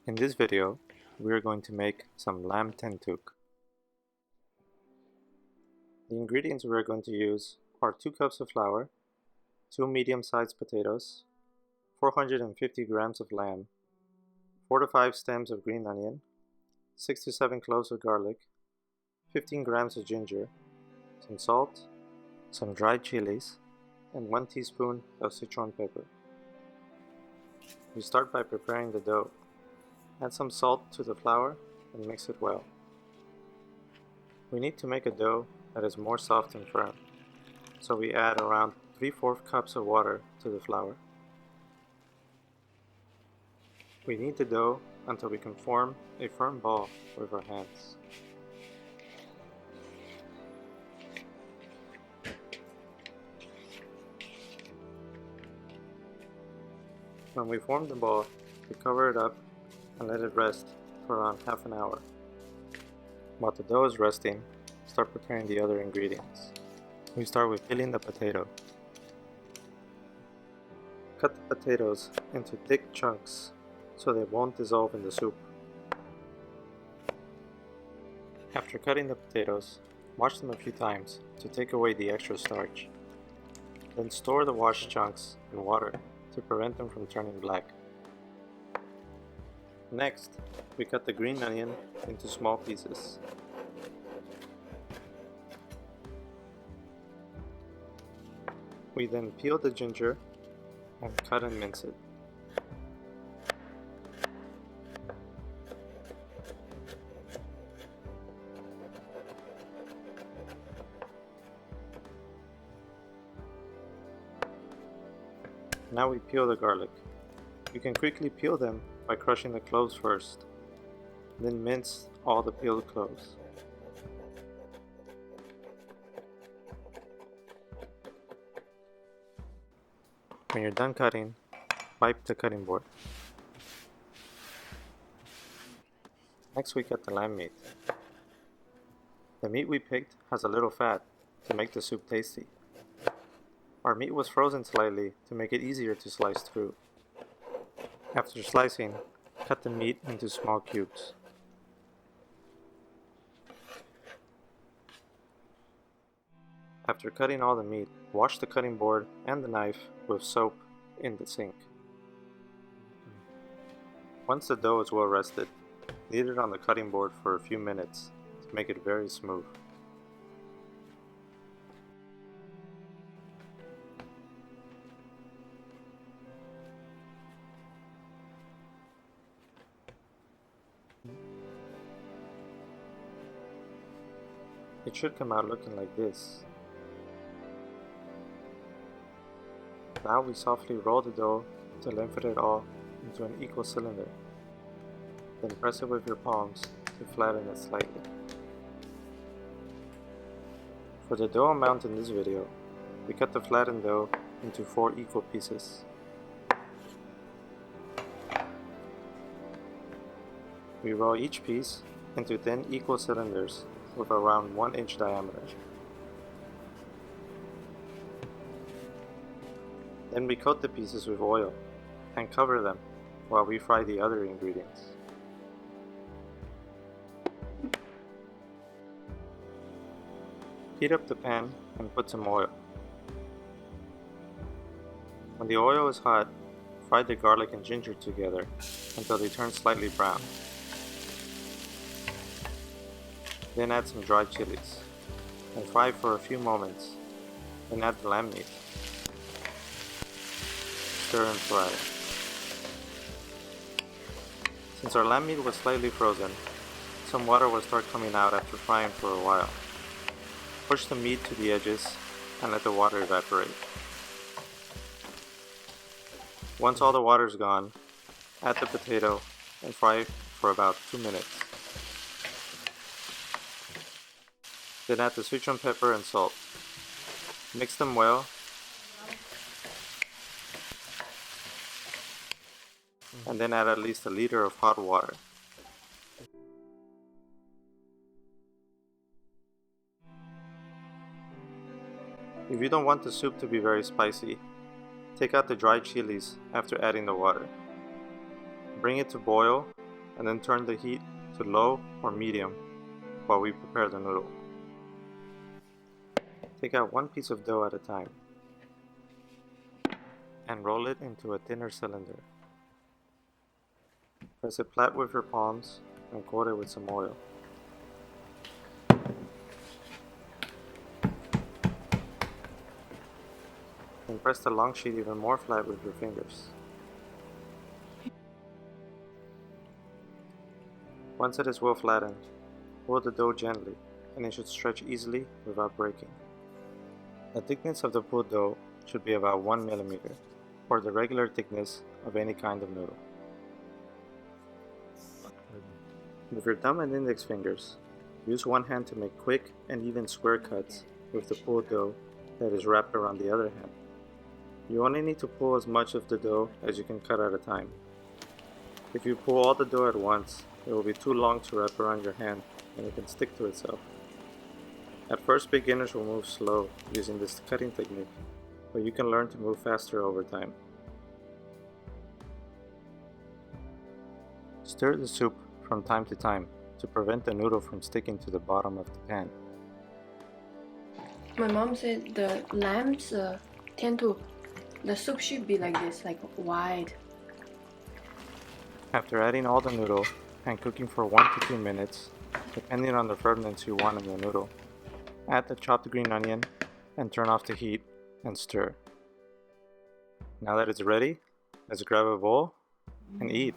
In this video, we are going to make some lamb Thenthuk. The ingredients we are going to use are 2 cups of flour, 2 medium-sized potatoes, 450 grams of lamb, 4 to 5 stems of green onion, 6 to 7 cloves of garlic, 15 grams of ginger, some salt, some dried chilies, and 1 teaspoon of Sichuan pepper. We start by preparing the dough. Add some salt to the flour and mix it well. We need to make a dough that is more soft and firm, so we add around 3/4 cups of water to the flour. We knead the dough until we can form a firm ball with our hands. When we form the ball, we cover it up and let it rest for around half an hour. While the dough is resting, start preparing the other ingredients. We start with peeling the potato. Cut the potatoes into thick chunks so they won't dissolve in the soup. After cutting the potatoes, wash them a few times to take away the extra starch. Then store the washed chunks in water to prevent them from turning black. Next, we cut the green onion into small pieces. We then peel the ginger and cut and mince it. Now we peel the garlic. You can quickly peel them by crushing the cloves first, then mince all the peeled cloves. When you're done cutting, wipe the cutting board. Next we cut the lamb meat. The meat we picked has a little fat to make the soup tasty. Our meat was frozen slightly to make it easier to slice through. After slicing, cut the meat into small cubes. After cutting all the meat, wash the cutting board and the knife with soap in the sink. Once the dough is well rested, knead it on the cutting board for a few minutes to make it very smooth. It should come out looking like this. Now we softly roll the dough to fit it all into an equal cylinder. Then press it with your palms to flatten it slightly. For the dough amount in this video, we cut the flattened dough into 4 equal pieces. We roll each piece into thin equal cylinders with around 1 inch diameter. Then we coat the pieces with oil and cover them while we fry the other ingredients. Heat up the pan and put some oil. When the oil is hot, fry the garlic and ginger together until they turn slightly brown. Then add some dried chilies and fry for a few moments. Then add the lamb meat. Stir and fry. Since our lamb meat was slightly frozen, some water will start coming out after frying for a while. Push the meat to the edges and let the water evaporate. Once all the water is gone, add the potato and fry for about 2 minutes. Then add the Sichuan pepper and salt. Mix them well. And then add at least a liter of hot water. If you don't want the soup to be very spicy, take out the dried chilies after adding the water. Bring it to boil and then turn the heat to low or medium while we prepare the noodle. Take out one piece of dough at a time and roll it into a thinner cylinder. Press it flat with your palms and coat it with some oil. Then press the long sheet even more flat with your fingers. Once it is well flattened, pull the dough gently and it should stretch easily without breaking. The thickness of the pulled dough should be about 1 millimeter, or the regular thickness of any kind of noodle. With your thumb and index fingers, use one hand to make quick and even square cuts with the pulled dough that is wrapped around the other hand. You only need to pull as much of the dough as you can cut at a time. If you pull all the dough at once, it will be too long to wrap around your hand and it can stick to itself. At first, beginners will move slow using this cutting technique, but you can learn to move faster over time. Stir the soup from time to time to prevent the noodle from sticking to the bottom of the pan. My mom said the lamb's Thenthuk, the soup should be like this, like wide. After adding all the noodle and cooking for 1 to 2 minutes, depending on the firmness you want in the noodle, add the chopped green onion and turn off the heat and stir. Now that it's ready, let's grab a bowl and eat.